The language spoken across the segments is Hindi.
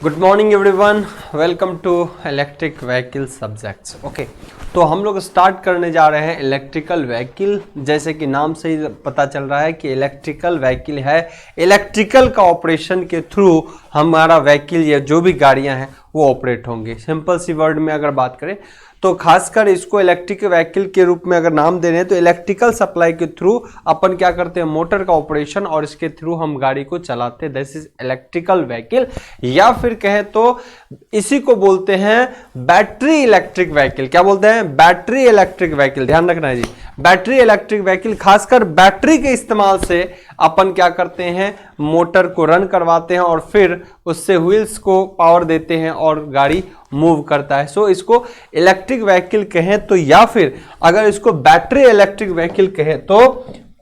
Good morning everyone, welcome to electric vehicle subjects. Okay, तो हम लोग स्टार्ट करने जा रहे हैं इलेक्ट्रिकल व्हीकल। जैसे कि नाम से ही पता चल रहा है कि इलेक्ट्रिकल व्हीकल है, इलेक्ट्रिकल का ऑपरेशन के थ्रू हमारा व्हीकल या जो भी गाड़ियां हैं वो ऑपरेट होंगे। सिंपल सी वर्ड में अगर बात करें तो खासकर इसको इलेक्ट्रिक व्हीकल के रूप में अगर नाम दे रहे हैं तो इलेक्ट्रिकल सप्लाई के थ्रू अपन क्या करते हैं, मोटर का ऑपरेशन, और इसके थ्रू हम गाड़ी को चलाते हैं। दिस इज इलेक्ट्रिकल व्हीकल, या फिर कहें तो इसी को बोलते हैं बैटरी इलेक्ट्रिक व्हीकल। क्या बोलते हैं? Battery electric vehicle. ध्यान रखना है जी, बैटरी इलेक्ट्रिक व्हीकल। खासकर बैटरी के इस्तेमाल से अपन क्या करते हैं, मोटर को रन करवाते हैं और फिर उससे व्हील्स को पावर देते हैं और गाड़ी मूव करता है। सो इसको इलेक्ट्रिक व्हीकल कहें तो, या फिर अगर इसको बैटरी इलेक्ट्रिक व्हीकल कहें तो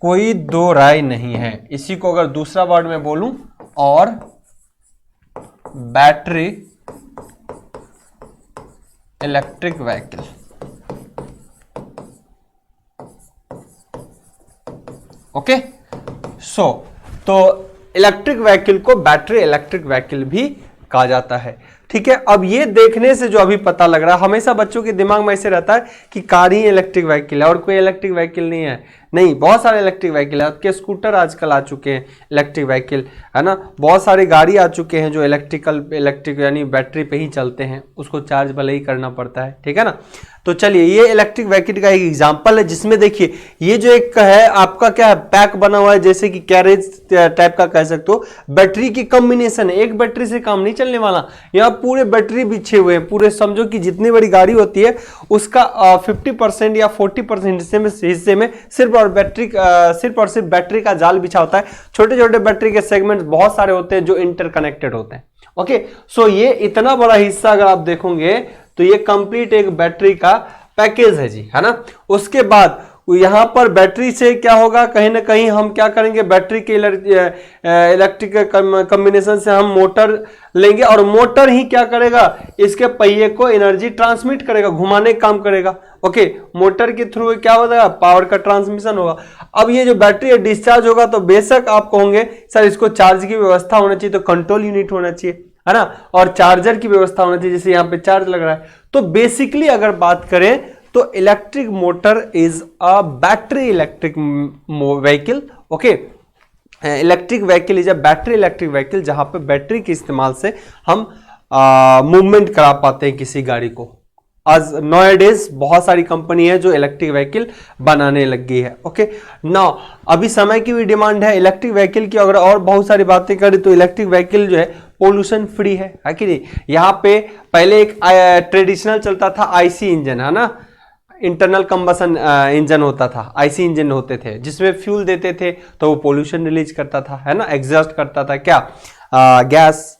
कोई दो राय नहीं है। इसी को अगर दूसरा वर्ड में बोलूं, और बैटरी इलेक्ट्रिक व्हीकल। ओके, सो तो इलेक्ट्रिक व्हीकल को बैटरी इलेक्ट्रिक व्हीकल भी कहा जाता है। ठीक है, अब ये देखने से जो अभी पता लग रहा है, हमेशा बच्चों के दिमाग में ऐसे रहता है कि कार ही इलेक्ट्रिक व्हीकल है और कोई इलेक्ट्रिक व्हीकल नहीं है। नहीं, बहुत सारे इलेक्ट्रिक व्हीकल है। आपके स्कूटर आजकल आ चुके हैं इलेक्ट्रिक व्हीकल, है ना। बहुत सारे गाड़ी आ चुके हैं जो इलेक्ट्रिक यानी बैटरी पे ही चलते हैं, उसको चार्ज भले ही करना पड़ता है। ठीक है ना। तो चलिए, ये इलेक्ट्रिक व्हीकल का एक एग्जांपल है जिसमें देखिए ये जो एक है आपका क्या है, पैक बना हुआ है, जैसे कि कैरेज टाइप का कह सकते हो। बैटरी की कॉम्बिनेशन है, एक बैटरी से काम नहीं चलने वाला। यहाँ पूरे बैटरी बिछे हुए हैं, पूरे समझो कि जितनी बड़ी गाड़ी होती है उसका 50% या 40% हिस्से में सिर्फ और सिर्फ बैटरी का जाल बिछा होता है। छोटे छोटे बैटरी के सेगमेंट बहुत सारे होते हैं जो इंटरकनेक्टेड होते हैं। ओके, सो ये इतना बड़ा हिस्सा अगर आप देखोगे तो ये कंप्लीट एक बैटरी का पैकेज है जी, है ना। उसके बाद यहां पर बैटरी से क्या होगा, कहीं ना कहीं हम क्या करेंगे, बैटरी के इलेक्ट्रिक कॉम्बिनेशन से हम मोटर लेंगे और मोटर ही क्या करेगा, इसके पहिए को एनर्जी ट्रांसमिट करेगा, घुमाने का काम करेगा। ओके, मोटर के थ्रू क्या होगा, पावर का ट्रांसमिशन होगा। अब ये जो बैटरी है डिस्चार्ज होगा तो बेशक आप कहोगे सर इसको चार्ज की व्यवस्था होना चाहिए, तो कंट्रोल यूनिट होना चाहिए, है ना, और चार्जर की व्यवस्था होना चाहिए, जैसे यहाँ पे चार्ज लग रहा है। तो बेसिकली अगर बात करें तो electric motor is a battery electric vehicle. Okay, electric vehicle is a battery electric vehicle, जहां पे बैटरी के इस्तेमाल से हम मूवमेंट करा पाते हैं किसी गाड़ी को। आज नॉयडेज बहुत सारी कंपनी है जो इलेक्ट्रिक व्हीकल बनाने लग गई है। ओके, नाउ अभी समय की भी डिमांड है इलेक्ट्रिक व्हीकल की। अगर और बहुत सारी बातें करें तो इलेक्ट्रिक व्हीकल जो है पोल्यूशन फ्री है कि नहीं। यहाँ पे पहले एक ट्रेडिशनल चलता था आईसी इंजन, है ना, इंटरनल कंबसन इंजन होता था, आईसी इंजन होते थे जिसमें फ्यूल देते थे तो वो पोल्यूशन रिलीज करता था, है ना, एग्जॉस्ट करता था क्या, गैस,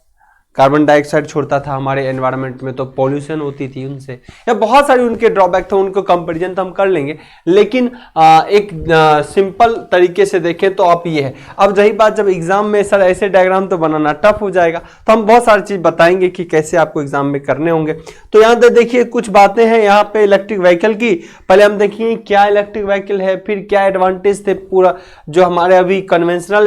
कार्बन डाइऑक्साइड छोड़ता था हमारे एनवायरनमेंट में, तो पॉल्यूशन होती थी उनसे। या बहुत सारे उनके ड्रॉबैक थे, उनको कंपैरिजन तो हम कर लेंगे, लेकिन एक सिंपल तरीके से देखें तो आप ये है। अब रही बात जब एग्जाम में सर ऐसे डायग्राम तो बनाना टफ हो जाएगा, तो हम बहुत सारी चीज बताएंगे कि कैसे आपको एग्जाम में करने होंगे। तो यहाँ पे देखिए कुछ बातें हैं यहाँ पे इलेक्ट्रिक व्हीकल की। पहले हम देखिए क्या इलेक्ट्रिक व्हीकल है, फिर क्या एडवांटेज थे, पूरा जो हमारे अभी कन्वेंशनल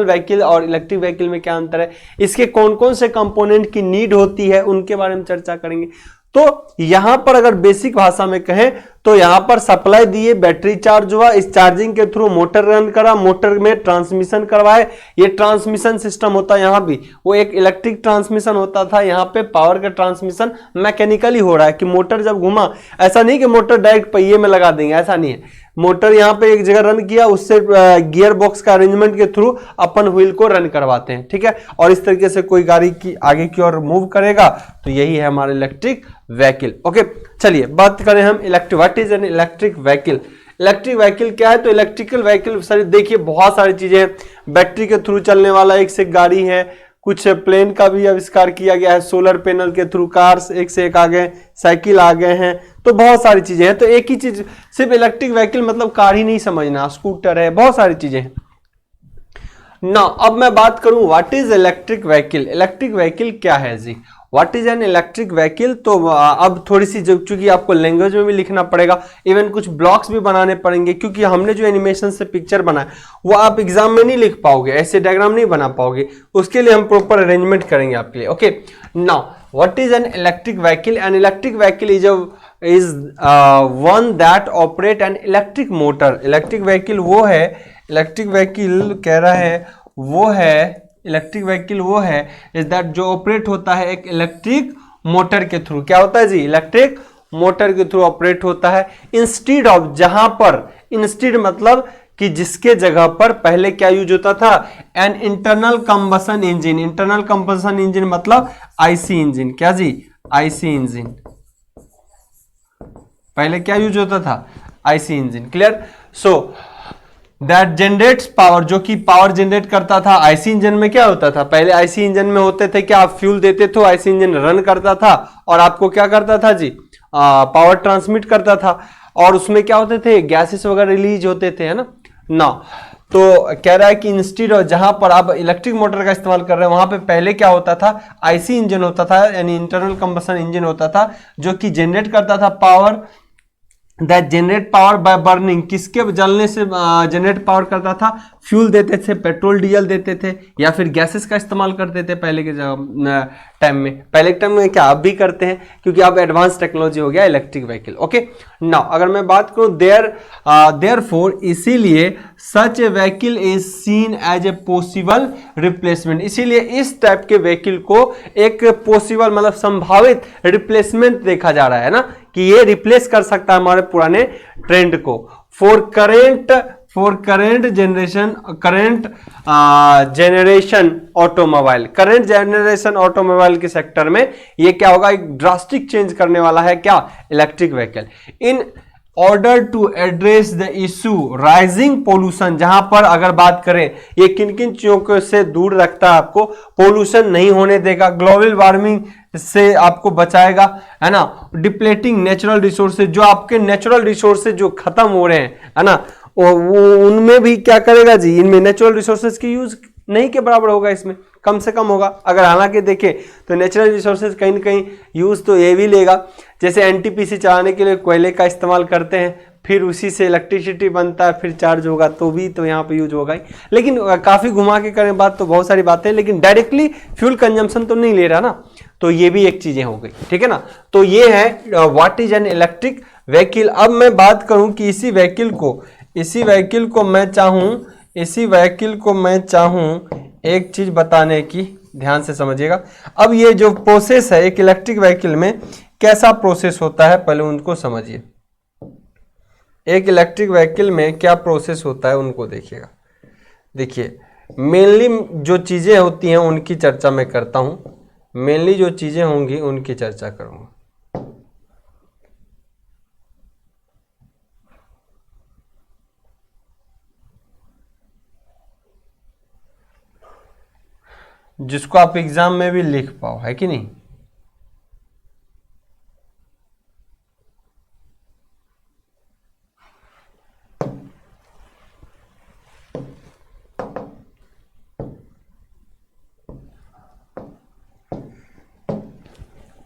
व्हीकल और इलेक्ट्रिक व्हीकल में क्या अंतर है, इसके कौन कौन से कंपोनेंट की नीड होती है, उनके बारे में चर्चा करेंगे। तो यहां पर अगर बेसिक भाषा में कहें तो यहां पर सप्लाई दिए, बैटरी चार्ज हुआ, इस चार्जिंग के थ्रू मोटर रन करा, मोटर में ट्रांसमिशन करवाए। ये ट्रांसमिशन सिस्टम होता है, यहां भी वो एक इलेक्ट्रिक ट्रांसमिशन होता था, यहां पे पावर का ट्रांसमिशन मैकेनिकली हो रहा है कि मोटर जब घुमा, ऐसा नहीं कि मोटर डायरेक्ट पहिए में लगा देंगे, ऐसा नहीं है। मोटर यहां पे एक जगह रन किया, उससे गियर बॉक्स का अरेंजमेंट के थ्रू अपन व्हील को रन करवाते हैं। ठीक है, और इस तरीके से कोई गाड़ी की आगे की ओर मूव करेगा, तो यही है हमारा इलेक्ट्रिक व्हीकल। ओके, चलिए बात करें हम what is an electric vehicle. Electric vehicle क्या है, तो इलेक्ट्रिकल व्हीकल सर देखिए बहुत सारी चीजें हैं। बैटरी के थ्रू चलने वाला एक से एक गाड़ी है, कुछ प्लेन का भी आविष्कार किया गया है, सोलर पैनल के थ्रू कार्स एक से एक आ गए, साइकिल आ गए हैं, तो बहुत सारी चीजें हैं। तो एक ही चीज, सिर्फ इलेक्ट्रिक व्हीकल मतलब कार ही नहीं समझना, स्कूटर है, बहुत सारी चीजें हैं ना। अब मैं बात करूं what is electric vehicle. Electric vehicle क्या है जी। What is an electric vehicle. तो अब थोड़ी सी चूंकि आपको लैंग्वेज में भी लिखना पड़ेगा, इवन कुछ ब्लॉक्स भी बनाने पड़ेंगे, क्योंकि हमने जो एनिमेशन से पिक्चर बनाया वो आप एग्जाम में नहीं लिख पाओगे, ऐसे डायग्राम नहीं बना पाओगे, उसके लिए हम प्रॉपर अरेंजमेंट करेंगे आपके लिए। Okay, now what is an electric vehicle. N electric vehicle is one that operate an electric motor. Electric vehicle वो है, इलेक्ट्रिक व्हीकल कह रहा है वो है, इलेक्ट्रिक व्हीकल वो है इज दैट जो ऑपरेट होता है एक इलेक्ट्रिक मोटर के थ्रू। क्या होता है जी, इलेक्ट्रिक मोटर के थ्रू ऑपरेट होता है। इंस्टीड ऑफ, जहां पर, इंस्टीड मतलब कि जिसके जगह पर पहले क्या यूज होता था, an internal combustion engine. Internal combustion engine मतलब आईसी इंजन। क्या जी, आईसी इंजन। पहले क्या यूज होता था, IC engine. Clear. So that generates power, जो कि पावर जनरेट करता था। आईसी इंजन में क्या होता था, पहले आईसी इंजन में होते थे कि आप फ्यूल देते थे, आईसी इंजन रन करता था और आपको क्या करता था जी, पावर ट्रांसमिट करता था, और उसमें क्या होते थे, गैसेस वगैरह रिलीज होते थे, है ना। तो कह रहा है कि इंस्टीड ऑफ, जहां पर आप इलेक्ट्रिक मोटर का इस्तेमाल कर रहे हैं वहां पे पहले क्या होता था, आईसी इंजन होता था, यानी इंटरनल कंबशन इंजन होता था, जो कि जनरेट करता था power, that generate power by burning, किसके जलने से जनरेट पावर करता था, फ्यूल देते थे, पेट्रोल डीजल देते थे, या फिर गैसेस का इस्तेमाल करते थे पहले के टाइम में। पहले के टाइम में क्या अब भी करते हैं, क्योंकि अब एडवांस टेक्नोलॉजी हो गया इलेक्ट्रिक व्हीकल। ओके, नाउ अगर मैं बात करूं देयरफॉर, इसीलिए such a vehicle is seen as a possible replacement. इसीलिए इस टाइप के व्हीकल को एक पॉसिबल मतलब संभावित रिप्लेसमेंट देखा जा रहा है ना, कि ये रिप्लेस कर सकता है हमारे पुराने ट्रेंड को। For current generation automobile, current generation automobile के सेक्टर में ये क्या होगा, एक ड्रास्टिक चेंज करने वाला है क्या, electric vehicle. In order to address the issue rising pollution, जहां पर अगर बात करें ये किन किन चीजों से दूर रखता है आपको, पोल्यूशन नहीं होने देगा, ग्लोबल वार्मिंग से आपको बचाएगा, है ना, डिप्लेटिंग नेचुरल रिसोर्सेज, जो आपके नेचुरल रिसोर्सेज जो खत्म हो रहे हैं, है ना, उनमें भी क्या करेगा जी, इनमें नेचुरल रिसोर्सेज की यूज नहीं के बराबर होगा, इसमें कम से कम होगा। अगर हालांकि देखें तो नेचुरल रिसोर्सेज कहीं ना कहीं यूज तो ये भी लेगा, जैसे एनटीपीसी चलाने के लिए कोयले का इस्तेमाल करते हैं, फिर उसी से इलेक्ट्रिसिटी बनता है, फिर चार्ज होगा तो भी तो यहाँ पे यूज होगा ही। लेकिन काफ़ी घुमा के करें बात तो बहुत सारी बातें, लेकिन डायरेक्टली फ्यूल कंजम्पशन तो नहीं ले रहा ना, तो ये भी एक चीज़ें हो गई, ठीक है ना। तो ये है what is an electric vehicle. अब मैं बात करूँ कि इसी व्हीकल को मैं चाहूँ एक चीज़ बताने की, ध्यान से समझिएगा। अब ये जो प्रोसेस है एक इलेक्ट्रिक व्हीकल में कैसा प्रोसेस होता है, पहले उनको समझिए। एक इलेक्ट्रिक व्हीकल में क्या प्रोसेस होता है उनको देखिएगा। देखिए, मेनली जो चीज़ें होती हैं उनकी चर्चा मैं करता हूँ, मेनली जो चीज़ें होंगी उनकी चर्चा करूँगा। जिसको आप एग्जाम में भी लिख पाओ, है कि नहीं।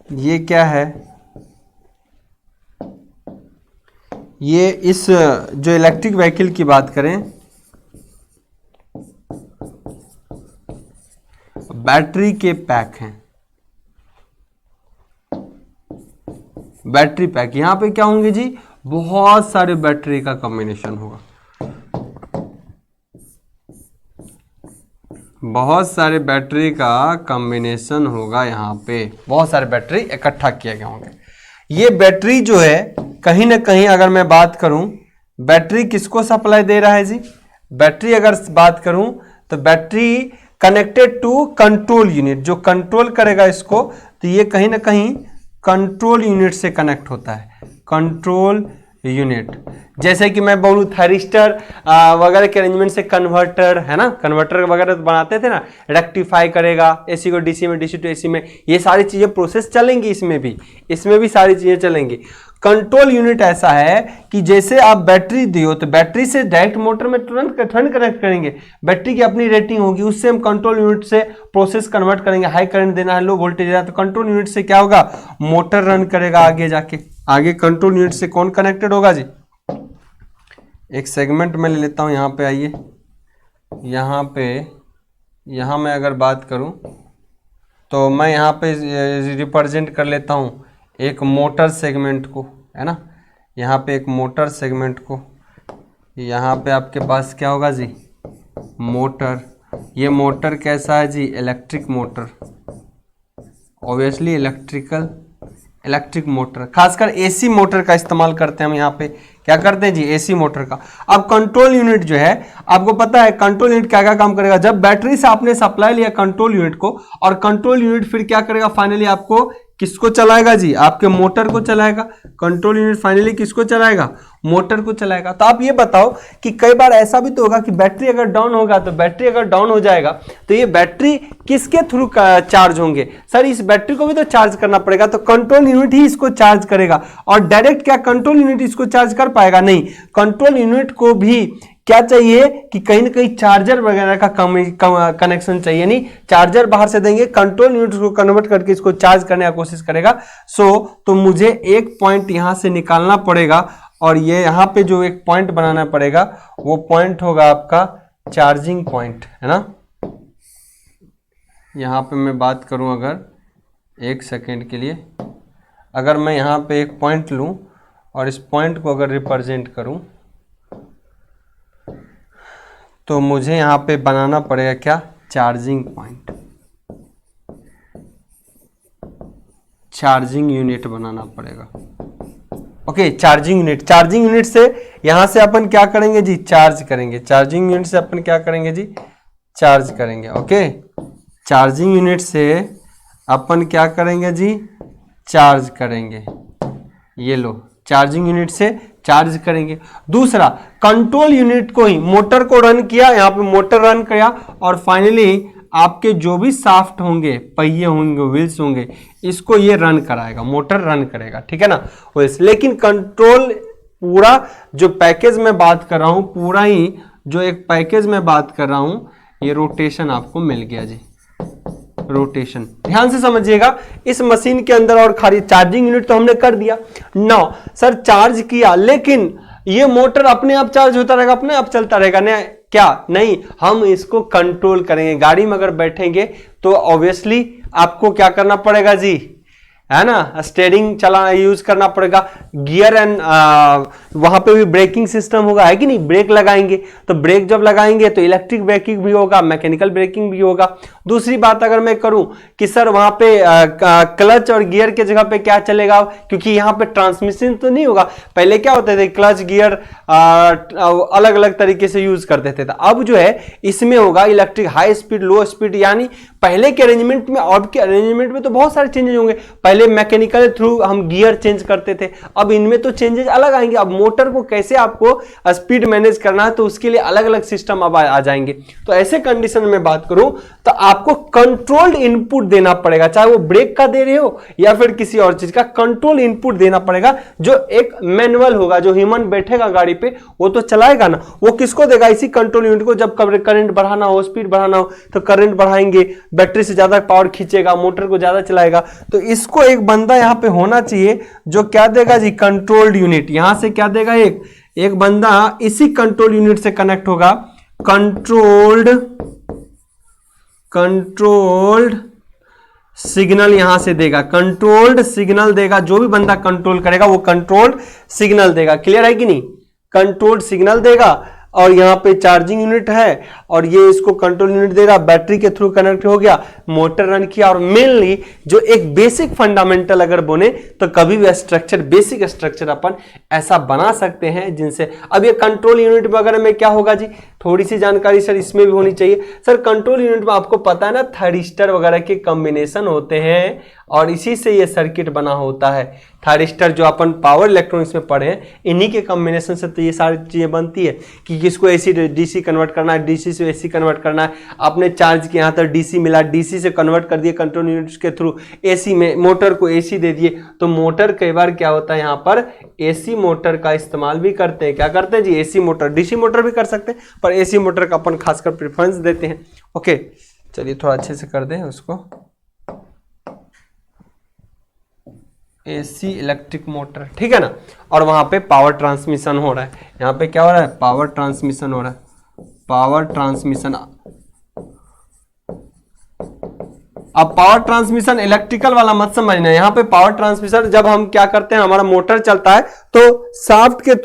ये क्या है, ये इस जो इलेक्ट्रिक व्हीकल की बात करें, बैटरी के पैक हैं, बैटरी पैक। यहां पे क्या होंगे जी, बहुत सारे बैटरी का कॉम्बिनेशन होगा, बहुत सारे बैटरी का कॉम्बिनेशन होगा, यहाँ पे बहुत सारे बैटरी इकट्ठा किए गए होंगे। ये बैटरी जो है कहीं ना कहीं, अगर मैं बात करूं बैटरी किसको सप्लाई दे रहा है जी, बैटरी अगर बात करूं तो battery connected to control unit, जो कंट्रोल करेगा इसको, तो ये कहीं ना कहीं कंट्रोल यूनिट से कनेक्ट होता है, कंट्रोल यूनिट। जैसे कि मैं बोलूँ थायरिस्टर वगैरह के अरेंजमेंट से कन्वर्टर, है ना, कन्वर्टर वगैरह तो बनाते थे ना, रेक्टिफाई करेगा एसी को डीसी में, डीसी टू एसी में, ये सारी चीज़ें प्रोसेस चलेंगी, इसमें भी सारी चीज़ें चलेंगी। कंट्रोल यूनिट ऐसा है कि जैसे आप बैटरी दियो तो बैटरी से डायरेक्ट मोटर में तुरंत कनेक्ट करेंगे, बैटरी की अपनी रेटिंग होगी, उससे हम कंट्रोल यूनिट से प्रोसेस कन्वर्ट करेंगे, हाई करंट देना है, लो वोल्टेज देना है, तो कंट्रोल यूनिट से क्या होगा, मोटर रन करेगा आगे जाके। आगे कंट्रोल यूनिट से कौन कनेक्टेड होगा जी, एक सेगमेंट में ले लेता हूं, यहां पे आइए, यहां मैं अगर बात करूं तो मैं यहाँ पे रिप्रेजेंट कर लेता हूँ एक मोटर सेगमेंट को, है ना, यहाँ पे एक मोटर सेगमेंट को, यहाँ पे आपके पास क्या होगा जी, मोटर। ये मोटर कैसा है जी, electric motor, obviously electric motor, खासकर एसी मोटर का इस्तेमाल करते हैं हम। यहाँ पे क्या करते हैं जी, एसी मोटर का। अब कंट्रोल यूनिट जो है, आपको पता है कंट्रोल यूनिट क्या क्या काम करेगा, जब बैटरी से आपने सप्लाई लिया कंट्रोल यूनिट को, और कंट्रोल यूनिट फिर क्या करेगा, फाइनली आपको किसको चलाएगा जी, आपके मोटर को चलाएगा। कंट्रोल यूनिट फाइनली किसको चलाएगा, मोटर को चलाएगा। तो आप ये बताओ कि कई बार ऐसा भी तो होगा कि बैटरी अगर डाउन होगा, तो बैटरी अगर डाउन हो जाएगा तो ये बैटरी किसके थ्रू चार्ज होंगे, सर इस बैटरी को भी तो चार्ज करना पड़ेगा, तो कंट्रोल यूनिट ही इसको चार्ज करेगा। और डायरेक्ट क्या कंट्रोल यूनिट इसको चार्ज कर पाएगा, नहीं, कंट्रोल यूनिट को भी क्या चाहिए कि कहीं ना कहीं चार्जर वगैरह का कनेक्शन चाहिए, नहीं चार्जर बाहर से देंगे, कंट्रोल यूनिट को कन्वर्ट करके इसको चार्ज करने का कोशिश करेगा। तो मुझे एक पॉइंट यहां से निकालना पड़ेगा, और ये यहां पे जो एक पॉइंट बनाना पड़ेगा वो पॉइंट होगा आपका चार्जिंग पॉइंट, है ना। यहां पे मैं बात करूं अगर एक सेकेंड के लिए, अगर मैं यहां पे एक पॉइंट लूं और इस पॉइंट को अगर रिप्रेजेंट करूं, तो मुझे यहां पे बनाना पड़ेगा क्या, चार्जिंग पॉइंट, चार्जिंग यूनिट बनाना पड़ेगा। ओके, चार्जिंग यूनिट से यहां से अपन क्या करेंगे जी, चार्ज करेंगे। चार्जिंग यूनिट से अपन क्या करेंगे जी, चार्ज करेंगे। ओके, चार्जिंग यूनिट से अपन क्या करेंगे जी, चार्ज करेंगे। ये लो, चार्जिंग यूनिट से चार्ज करेंगे। दूसरा, कंट्रोल यूनिट को ही मोटर को रन किया, यहाँ पे मोटर रन किया, और फाइनली आपके जो भी शाफ्ट होंगे, पहिए होंगे, व्हील्स होंगे, इसको ये रन कराएगा, मोटर रन करेगा, ठीक है ना। वैसे लेकिन कंट्रोल पूरा जो पैकेज में बात कर रहा हूं, पूरा ही जो एक पैकेज में बात कर रहा हूं, ये रोटेशन आपको मिल गया जी, रोटेशन ध्यान से समझिएगा। इस मशीन के अंदर और खाली चार्जिंग यूनिट तो हमने कर दिया, नो सर चार्ज किया, लेकिन ये मोटर अपने आप चार्ज होता रहेगा, अपने आप चलता रहेगा ना, क्या नहीं, हम इसको कंट्रोल करेंगे। गाड़ी में अगर बैठेंगे तो ऑब्वियसली आपको क्या करना पड़ेगा जी, है ना, स्टीयरिंग यूज करना पड़ेगा, गियर एंड वहां पे भी ब्रेकिंग सिस्टम होगा, है कि नहीं, ब्रेक लगाएंगे, तो ब्रेक जब लगाएंगे तो इलेक्ट्रिक ब्रेकिंग भी होगा, मैकेनिकल ब्रेकिंग भी होगा। दूसरी बात अगर मैं करूं कि सर वहां पे क्लच और गियर के जगह पे क्या चलेगा, क्योंकि यहाँ पे ट्रांसमिशन तो नहीं होगा, पहले क्या होते थे क्लच गियर अलग अलग तरीके से यूज करते थे, अब जो है इसमें होगा इलेक्ट्रिक, हाई स्पीड लो स्पीड, यानी पहले के अरेंजमेंट में और के अरेंजमेंट में तो बहुत सारे चेंजेस होंगे। पहले मैकेनिकल थ्रू हम गियर चेंज करते थे, अब इनमें तो चेंजेस अलग आएंगे। अब मोटर को कैसे आपको स्पीड मैनेज करना है, तो उसके लिए अलग अलग सिस्टम अब आ जाएंगे। तो ऐसे कंडीशन में बात करूं तो आपको कंट्रोल्ड इनपुट देना पड़ेगा, चाहे वो ब्रेक का दे रहे हो या फिर किसी और चीज का, कंट्रोल इनपुट देना पड़ेगा, जो एक मैनुअल होगा, जो ह्यूमन बैठेगा गाड़ी पे वो तो चलाएगा ना, वो किसको देगा, इसी कंट्रोल यूनिट को। जब करंट बढ़ाना हो, स्पीड बढ़ाना हो तो करंट बढ़ाएंगे, बैटरी से ज्यादा पावर खींचेगा, मोटर को ज्यादा चलाएगा, तो इसको एक बंदा यहां पे होना चाहिए जो क्या देगा जी, कंट्रोल्ड यूनिट। यहां से क्या देगा, एक बंदा इसी कंट्रोल यूनिट से कनेक्ट होगा, कंट्रोल्ड सिग्नल यहां से देगा, कंट्रोल्ड सिग्नल देगा, जो भी बंदा कंट्रोल करेगा वो कंट्रोल्ड सिग्नल देगा। क्लियर है कि नहीं, कंट्रोल्ड सिग्नल देगा, और यहाँ पे चार्जिंग यूनिट है और ये इसको कंट्रोल यूनिट दे रहा, बैटरी के थ्रू कनेक्ट हो गया, मोटर रन किया। और मेनली जो एक बेसिक फंडामेंटल अगर बोले तो कभी भी स्ट्रक्चर, बेसिक स्ट्रक्चर अपन ऐसा बना सकते हैं जिनसे, अब ये कंट्रोल यूनिट वगैरह में क्या होगा जी, थोड़ी सी जानकारी सर इसमें भी होनी चाहिए। सर कंट्रोल यूनिट में आपको पता है ना, थरिस्टर वगैरह के कॉम्बिनेशन होते हैं, और इसी से ये सर्किट बना होता है। थायरिस्टर जो अपन पावर इलेक्ट्रॉनिक्स में पढ़े हैं, इन्हीं के कॉम्बिनेशन से तो ये सारी चीज़ें बनती है कि किसको एसी डीसी कन्वर्ट करना है, डीसी से एसी कन्वर्ट करना है। आपने चार्ज किया, यहाँ तक डीसी मिला, डीसी से कन्वर्ट कर दिए कंट्रोल यूनिट्स के थ्रू एसी में, मोटर को एसी दे दिए। तो मोटर कई बार क्या होता है, यहाँ पर एसी मोटर का इस्तेमाल भी करते हैं। क्या करते हैं जी, एसी मोटर, डीसी मोटर भी कर सकते हैं, पर एसी मोटर का अपन खासकर प्रेफरेंस देते हैं। ओके, चलिए थोड़ा अच्छे से कर दें उसको। एसी इलेक्ट्रिक मोटर, ठीक है ना। और वहां पे पावर ट्रांसमिशन हो रहा है, यहाँ पे क्या हो रहा है, पावर ट्रांसमिशन हो रहा है, पावर ट्रांसमिशन। अब पावर ट्रांसमिशन इलेक्ट्रिकल वाला मत समझना, यहाँ पे पावर ट्रांसमिशन जब हम क्या करते हैं, हमारा मोटर चलता है तो शाफ्ट के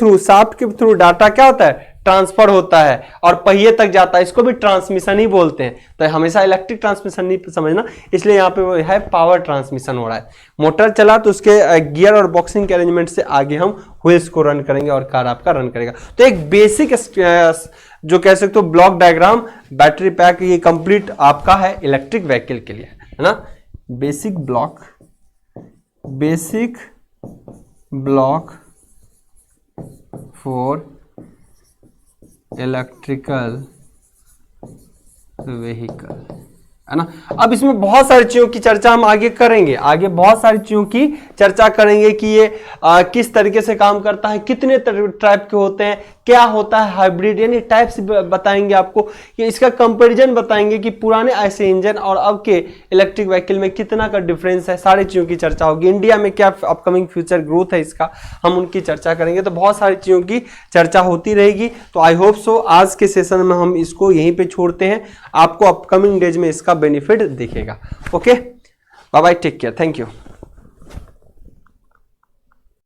थ्रू डाटा क्या होता है, ट्रांसफर होता है और पहिए तक जाता है, इसको भी ट्रांसमिशन ही बोलते हैं। तो हमेशा इलेक्ट्रिक ट्रांसमिशन नहीं समझना, इसलिए यहाँ पे वो है पावर ट्रांसमिशन हो रहा है। मोटर चला तो उसके गियर और बॉक्सिंग के अरेंजमेंट से आगे हम व्हील्स को रन करेंगे और कार आपका रन करेगा। तो एक बेसिक जो कह सकते हो ब्लॉक डायग्राम, बैटरी पैक, ये कंप्लीट आपका है इलेक्ट्रिक व्हीकल के लिए, है ना। Basic block for electrical vehicle, है ना। अब इसमें बहुत सारी चीजों की चर्चा हम आगे करेंगे, आगे बहुत सारी चीजों की चर्चा करेंगे कि ये किस तरीके से काम करता है, कितने टाइप के होते हैं, क्या होता है हाइब्रिड, यानी टाइप्स बताएंगे आपको, कि इसका कंपैरिजन बताएंगे कि पुराने ऐसे इंजन और अब के इलेक्ट्रिक व्हीकल में कितना का डिफरेंस है। सारी चीज़ों की चर्चा होगी, इंडिया में क्या अपकमिंग फ्यूचर ग्रोथ है इसका, हम उनकी चर्चा करेंगे। तो बहुत सारी चीज़ों की चर्चा होती रहेगी। तो आई होप सो आज के सेशन में हम इसको यहीं पे छोड़ते हैं, आपको अपकमिंग डेज में इसका बेनिफिट दिखेगा। Okay, bye bye, take care, thank you.